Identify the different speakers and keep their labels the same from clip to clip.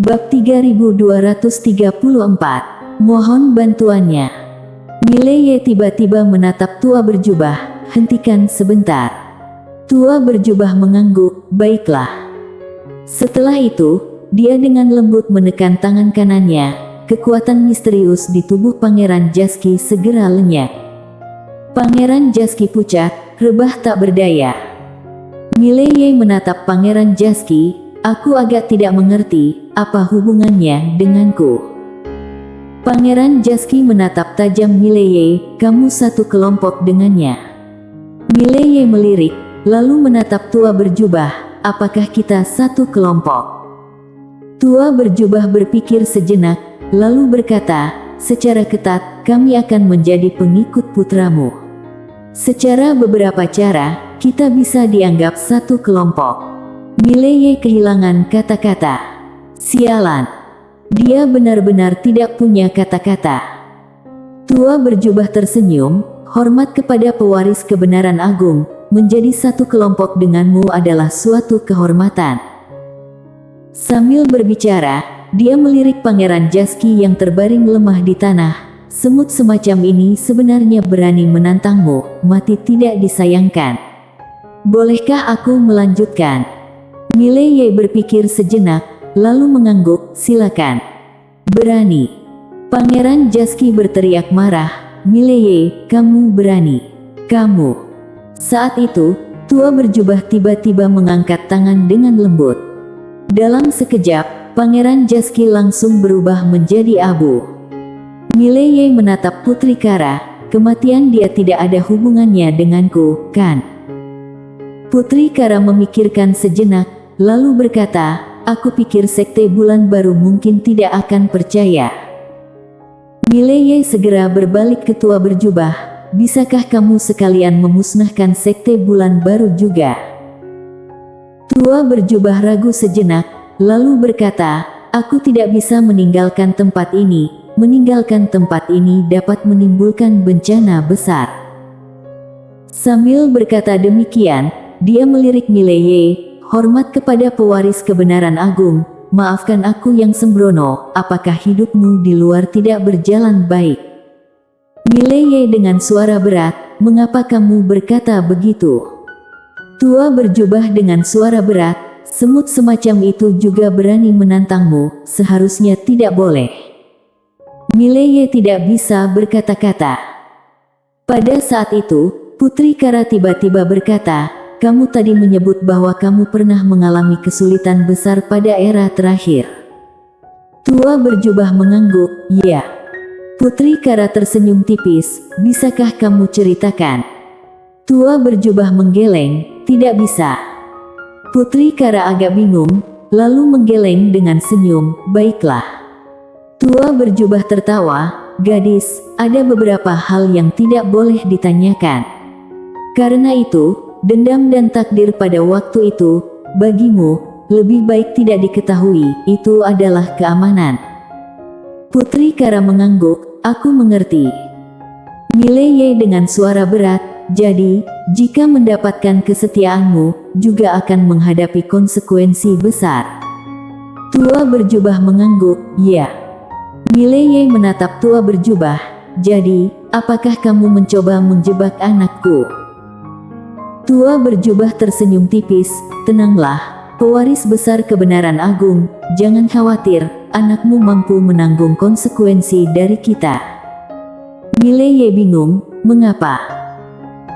Speaker 1: Bab 3234. Mohon bantuannya. Mileye tiba-tiba menatap tua berjubah. Hentikan sebentar. Tua berjubah mengangguk, baiklah. Setelah itu, dia dengan lembut menekan tangan kanannya. Kekuatan misterius di tubuh Pangeran Jasky segera lenyap. Pangeran Jasky pucat, rebah tak berdaya. Mileye menatap Pangeran Jasky. Aku agak tidak mengerti, apa hubungannya denganku? Pangeran Jasky menatap tajam Mileye, kamu satu kelompok dengannya. Mileye melirik, lalu menatap tua berjubah, apakah kita satu kelompok? Tua berjubah berpikir sejenak, lalu berkata, secara ketat, kami akan menjadi pengikut putramu. Secara beberapa cara, kita bisa dianggap satu kelompok. Mileye kehilangan kata-kata. Sialan. Dia benar-benar tidak punya kata-kata. Tua berjubah tersenyum, hormat kepada pewaris kebenaran agung, menjadi satu kelompok denganmu adalah suatu kehormatan. Sambil berbicara, dia melirik Pangeran Jasky yang terbaring lemah di tanah. Semut semacam ini sebenarnya berani menantangmu, mati tidak disayangkan. Bolehkah aku melanjutkan? Mileye berpikir sejenak, lalu mengangguk, silakan. Berani. Pangeran Jasky berteriak marah, Mileye, kamu berani. Kamu. Saat itu, tua berjubah tiba-tiba mengangkat tangan dengan lembut. Dalam sekejap, Pangeran Jasky langsung berubah menjadi abu. Mileye menatap Putri Kara, kematian dia tidak ada hubungannya denganku, kan? Putri Kara memikirkan sejenak, lalu berkata, aku pikir Sekte Bulan Baru mungkin tidak akan percaya. Mileye segera berbalik ke tua berjubah, bisakah kamu sekalian memusnahkan Sekte Bulan Baru juga? Tua berjubah ragu sejenak, lalu berkata, aku tidak bisa meninggalkan tempat ini, meninggalkan tempat ini dapat menimbulkan bencana besar. Sambil berkata demikian, dia melirik Mileye, hormat kepada pewaris kebenaran agung, maafkan aku yang sembrono, apakah hidupmu di luar tidak berjalan baik? Mileye dengan suara berat, mengapa kamu berkata begitu? Tua berjubah dengan suara berat, semut semacam itu juga berani menantangmu, seharusnya tidak boleh. Mileye tidak bisa berkata-kata. Pada saat itu, Putri Kara tiba-tiba berkata, kamu tadi menyebut bahwa kamu pernah mengalami kesulitan besar pada era terakhir. Tua berjubah mengangguk, ya. Putri Kara tersenyum tipis, bisakah kamu ceritakan? Tua berjubah menggeleng, tidak bisa. Putri Kara agak bingung, lalu menggeleng dengan senyum, baiklah. Tua berjubah tertawa, gadis, ada beberapa hal yang tidak boleh ditanyakan. Karena itu, dendam dan takdir pada waktu itu, bagimu, lebih baik tidak diketahui, itu adalah keamanan. Putri Kara mengangguk, aku mengerti. Mileye dengan suara berat, jadi, jika mendapatkan kesetiaanmu, juga akan menghadapi konsekuensi besar. Tua berjubah mengangguk, ya. Mileye menatap tua berjubah, jadi, apakah kamu mencoba menjebak anakku? Tua berjubah tersenyum tipis, tenanglah, pewaris besar kebenaran agung, jangan khawatir, anakmu mampu menanggung konsekuensi dari kita. Mileye bingung, mengapa?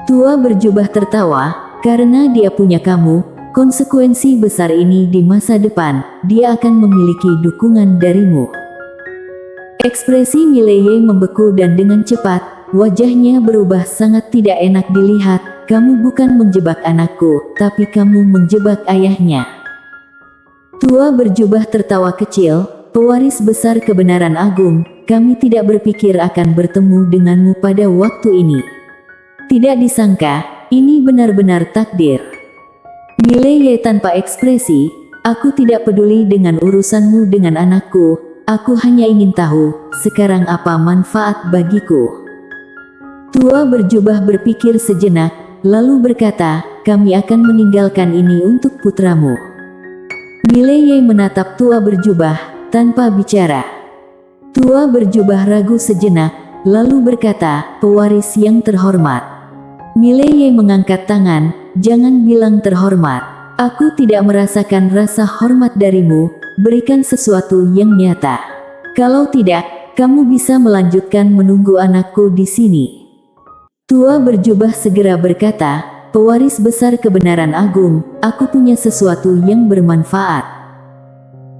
Speaker 1: Tua berjubah tertawa, karena dia punya kamu, konsekuensi besar ini di masa depan, dia akan memiliki dukungan darimu. Ekspresi Mileye membeku dan dengan cepat, wajahnya berubah sangat tidak enak dilihat. Kamu bukan menjebak anakku, tapi kamu menjebak ayahnya. Tua berjubah tertawa kecil, pewaris besar kebenaran agung, kami tidak berpikir akan bertemu denganmu pada waktu ini. Tidak disangka, ini benar-benar takdir. Mileye tanpa ekspresi, aku tidak peduli dengan urusanmu dengan anakku, aku hanya ingin tahu, sekarang apa manfaat bagiku. Tua berjubah berpikir sejenak, lalu berkata, kami akan meninggalkan ini untuk putramu. Mileye menatap tua berjubah, tanpa bicara. Tua berjubah ragu sejenak, lalu berkata, "Pewaris yang terhormat." Mileye mengangkat tangan, "Jangan bilang terhormat. Aku tidak merasakan rasa hormat darimu, berikan sesuatu yang nyata. Kalau tidak, kamu bisa melanjutkan menunggu anakku di sini." Tua berjubah segera berkata, "Pewaris besar kebenaran agung, aku punya sesuatu yang bermanfaat."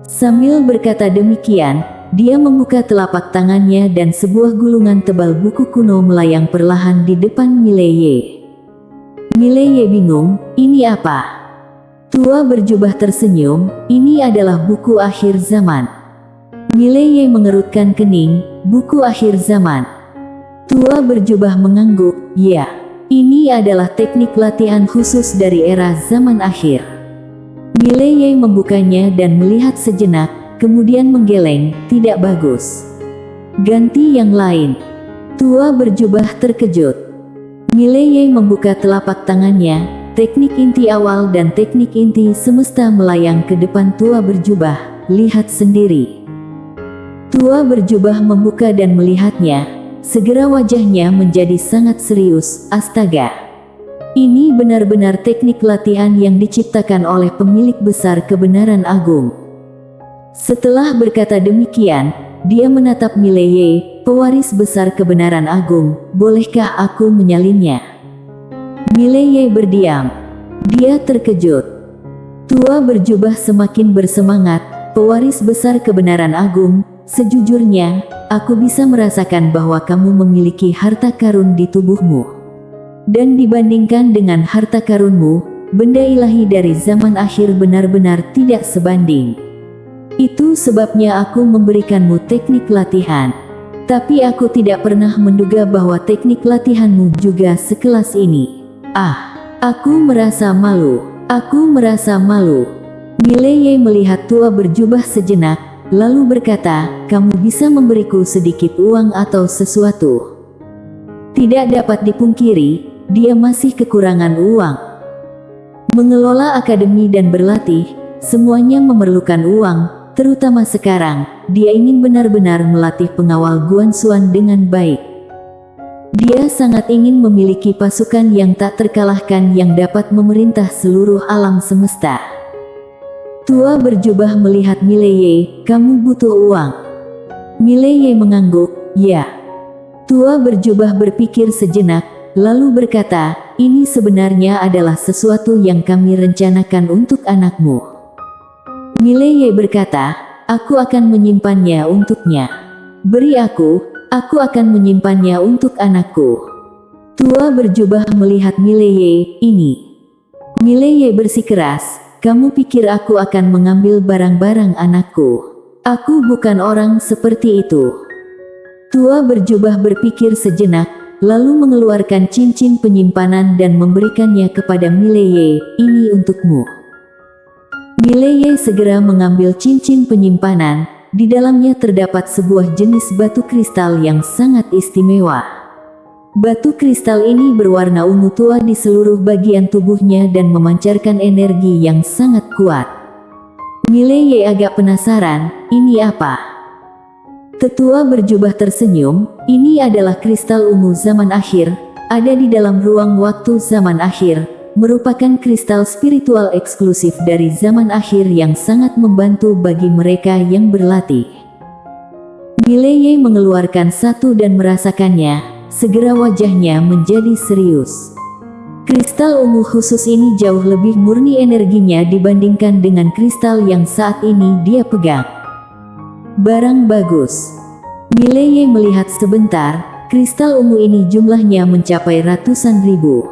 Speaker 1: Sambil berkata demikian, dia membuka telapak tangannya dan sebuah gulungan tebal buku kuno melayang perlahan di depan Mileye. Mileye bingung, "Ini apa?" Tua berjubah tersenyum, "Ini adalah buku akhir zaman." Mileye mengerutkan kening, "Buku akhir zaman?" Tua berjubah mengangguk, "Ya, ini adalah teknik latihan khusus dari era zaman akhir." Mileye membukanya dan melihat sejenak, kemudian menggeleng, "Tidak bagus. Ganti yang lain." Tua berjubah terkejut. Mileye membuka telapak tangannya, teknik inti awal dan teknik inti semesta melayang ke depan tua berjubah, "Lihat sendiri." Tua berjubah membuka dan melihatnya. Segera wajahnya menjadi sangat serius. "Astaga. Ini benar-benar teknik latihan yang diciptakan oleh pemilik besar kebenaran agung." Setelah berkata demikian, dia menatap Mileye, "Pewaris besar kebenaran agung, bolehkah aku menyalinnya?" Mileye berdiam. Dia terkejut. Tua berjubah semakin bersemangat, "Pewaris besar kebenaran agung, sejujurnya, aku bisa merasakan bahwa kamu memiliki harta karun di tubuhmu. Dan dibandingkan dengan harta karunmu, benda ilahi dari zaman akhir benar-benar tidak sebanding. Itu sebabnya aku memberikanmu teknik latihan. Tapi aku tidak pernah menduga bahwa teknik latihanmu juga sekelas ini. Aku merasa malu. Aku merasa malu." Mileye melihat tua berjubah sejenak, lalu berkata, "Kamu bisa memberiku sedikit uang atau sesuatu?" Tidak dapat dipungkiri, dia masih kekurangan uang. Mengelola akademi dan berlatih, semuanya memerlukan uang, terutama sekarang, dia ingin benar-benar melatih pengawal Guanxuan dengan baik. Dia sangat ingin memiliki pasukan yang tak terkalahkan yang dapat memerintah seluruh alam semesta. Tua berjubah melihat Mileye, "Kamu butuh uang?" Mileye mengangguk, "Ya." Tua berjubah berpikir sejenak, lalu berkata, "Ini sebenarnya adalah sesuatu yang kami rencanakan untuk anakmu." Mileye berkata, "Aku akan menyimpannya untuknya. Beri aku akan menyimpannya untuk anakku." Tua berjubah melihat Mileye, "Ini." Mileye bersikeras, "Kamu pikir aku akan mengambil barang-barang anakku? Aku bukan orang seperti itu." Tua berjubah berpikir sejenak, lalu mengeluarkan cincin penyimpanan dan memberikannya kepada Mileye, "Ini untukmu." Mileye segera mengambil cincin penyimpanan, di dalamnya terdapat sebuah jenis batu kristal yang sangat istimewa. Batu kristal ini berwarna ungu tua di seluruh bagian tubuhnya dan memancarkan energi yang sangat kuat. Mileye agak penasaran, "Ini apa?" Tetua berjubah tersenyum, "Ini adalah kristal ungu zaman akhir, ada di dalam ruang waktu zaman akhir, merupakan kristal spiritual eksklusif dari zaman akhir yang sangat membantu bagi mereka yang berlatih." Mileye mengeluarkan satu dan merasakannya. Segera wajahnya menjadi serius. Kristal ungu khusus ini jauh lebih murni energinya dibandingkan dengan kristal yang saat ini dia pegang. Barang bagus. Mileye melihat sebentar, kristal ungu ini jumlahnya mencapai ratusan ribu.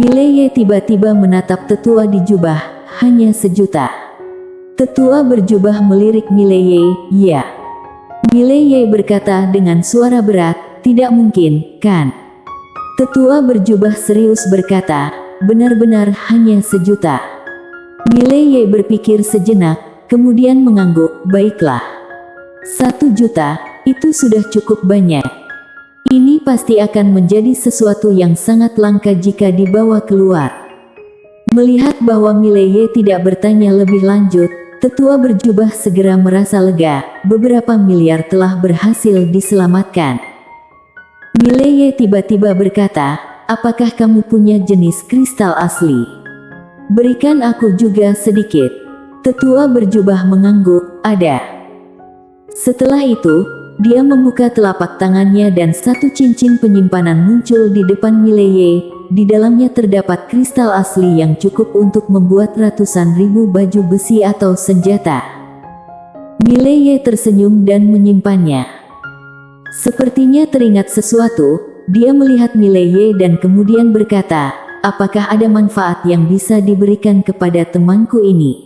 Speaker 1: Mileye tiba-tiba menatap tetua di jubah, "Hanya 1.000.000. Tetua berjubah melirik Mileye, "Ya." Mileye berkata dengan suara berat, "Tidak mungkin, kan?" Tetua berjubah serius berkata, "Benar-benar hanya 1.000.000. Mileye berpikir sejenak, kemudian mengangguk, "Baiklah. 1.000.000, itu sudah cukup banyak. Ini pasti akan menjadi sesuatu yang sangat langka jika dibawa keluar." Melihat bahwa Mileye tidak bertanya lebih lanjut, Tetua berjubah segera merasa lega, beberapa miliar telah berhasil diselamatkan. Mileye tiba-tiba berkata, apakah kamu punya jenis kristal asli? Berikan aku juga sedikit. Tetua berjubah mengangguk, ada. Setelah itu, dia membuka telapak tangannya dan satu cincin penyimpanan muncul di depan Mileye. Di dalamnya terdapat kristal asli yang cukup untuk membuat ratusan ribu baju besi atau senjata. Mileye tersenyum dan menyimpannya. Sepertinya teringat sesuatu, dia melihat Mileye dan kemudian berkata, apakah ada manfaat yang bisa diberikan kepada temanku ini?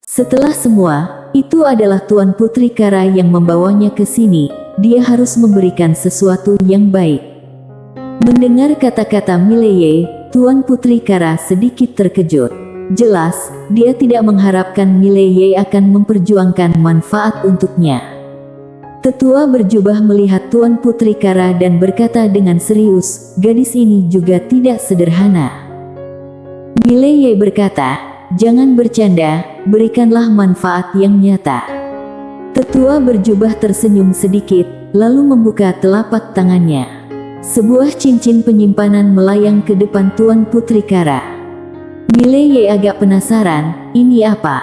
Speaker 1: Setelah semua, itu adalah Tuan Putri Kara yang membawanya ke sini, dia harus memberikan sesuatu yang baik. Mendengar kata-kata Mileye, Tuan Putri Kara sedikit terkejut. Jelas, dia tidak mengharapkan Mileye akan memperjuangkan manfaat untuknya. Tetua berjubah melihat Tuan Putri Kara dan berkata dengan serius, gadis ini juga tidak sederhana. Mileye berkata, jangan bercanda, berikanlah manfaat yang nyata. Tetua berjubah tersenyum sedikit, lalu membuka telapak tangannya. Sebuah cincin penyimpanan melayang ke depan Tuan Putri Kara. Mileye agak penasaran, ini apa?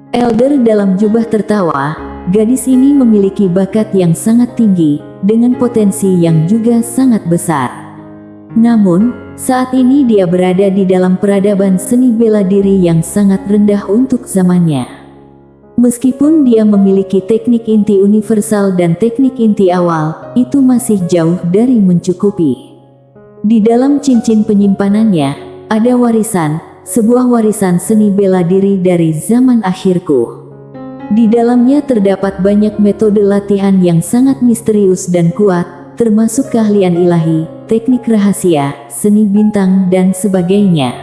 Speaker 1: Elder dalam jubah tertawa, gadis ini memiliki bakat yang sangat tinggi, dengan potensi yang juga sangat besar. Namun, saat ini dia berada di dalam peradaban seni bela diri yang sangat rendah untuk zamannya. Meskipun dia memiliki teknik inti universal dan teknik inti awal, itu masih jauh dari mencukupi. Di dalam cincin penyimpanannya, ada warisan, sebuah warisan seni bela diri dari zaman akhirku. Di dalamnya terdapat banyak metode latihan yang sangat misterius dan kuat, termasuk keahlian ilahi, teknik rahasia, seni bintang dan sebagainya.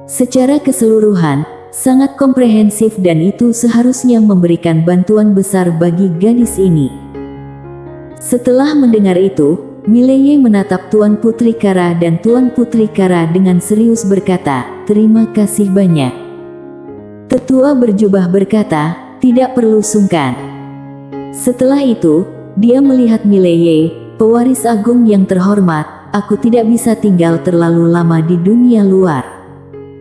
Speaker 1: Secara keseluruhan, sangat komprehensif dan itu seharusnya memberikan bantuan besar bagi gadis ini. Setelah mendengar itu, Mileye menatap Tuan Putri Kara dan Tuan Putri Kara dengan serius berkata, terima kasih banyak. Tetua berjubah berkata, tidak perlu sungkan. Setelah itu, dia melihat Mileye, pewaris agung yang terhormat, aku tidak bisa tinggal terlalu lama di dunia luar.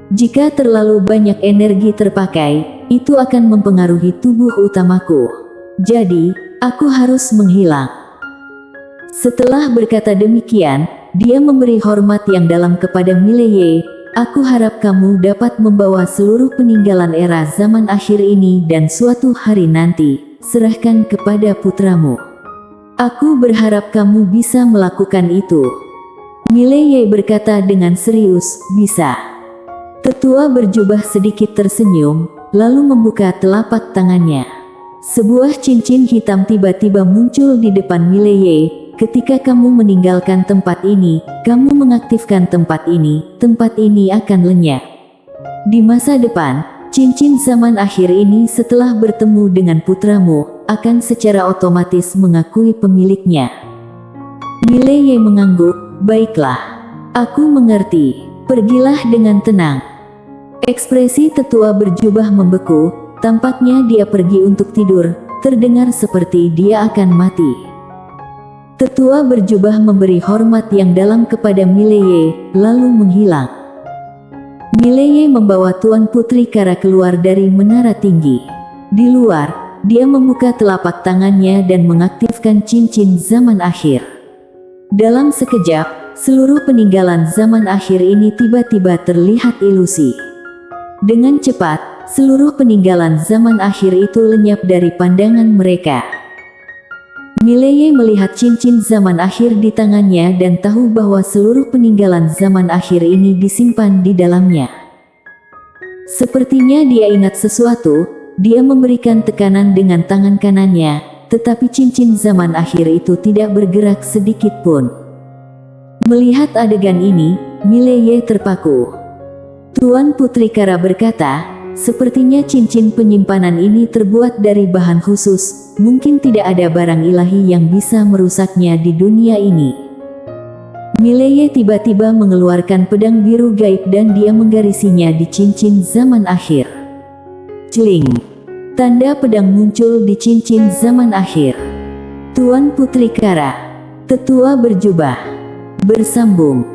Speaker 1: Jika terlalu banyak energi terpakai, itu akan mempengaruhi tubuh utamaku. Jadi, aku harus menghilang. Setelah berkata demikian, dia memberi hormat yang dalam kepada Mileye. Aku harap kamu dapat membawa seluruh peninggalan era zaman akhir ini dan suatu hari nanti, serahkan kepada putramu. Aku berharap kamu bisa melakukan itu. Mileye berkata dengan serius, bisa. Tetua berjubah sedikit tersenyum, lalu membuka telapak tangannya. Sebuah cincin hitam tiba-tiba muncul di depan Mileye. Ketika kamu meninggalkan tempat ini, kamu mengaktifkan tempat ini akan lenyap. Di masa depan, cincin zaman akhir ini setelah bertemu dengan putramu, akan secara otomatis mengakui pemiliknya. Mileye mengangguk, baiklah. Aku mengerti, pergilah dengan tenang. Ekspresi tetua berjubah membeku, tampaknya dia pergi untuk tidur, terdengar seperti dia akan mati. Tetua berjubah memberi hormat yang dalam kepada Mileye, lalu menghilang. Mileye membawa Tuan Putri Kara keluar dari menara tinggi. Di luar, dia membuka telapak tangannya dan mengaktifkan cincin zaman akhir. Dalam sekejap, seluruh peninggalan zaman akhir ini tiba-tiba terlihat ilusi. Dengan cepat, seluruh peninggalan zaman akhir itu lenyap dari pandangan mereka. Mileye melihat cincin zaman akhir di tangannya dan tahu bahwa seluruh peninggalan zaman akhir ini disimpan di dalamnya. Sepertinya dia ingat sesuatu, dia memberikan tekanan dengan tangan kanannya, tetapi cincin zaman akhir itu tidak bergerak sedikit pun. Melihat adegan ini, Mileye terpaku. Tuan Putri Kara berkata, sepertinya cincin penyimpanan ini terbuat dari bahan khusus, mungkin tidak ada barang ilahi yang bisa merusaknya di dunia ini. Mileye tiba-tiba mengeluarkan pedang biru gaib dan dia menggarisinya di cincin zaman akhir. Celing. Tanda pedang muncul di cincin zaman akhir. Tuan Putri Kara. Tetua berjubah. Bersambung.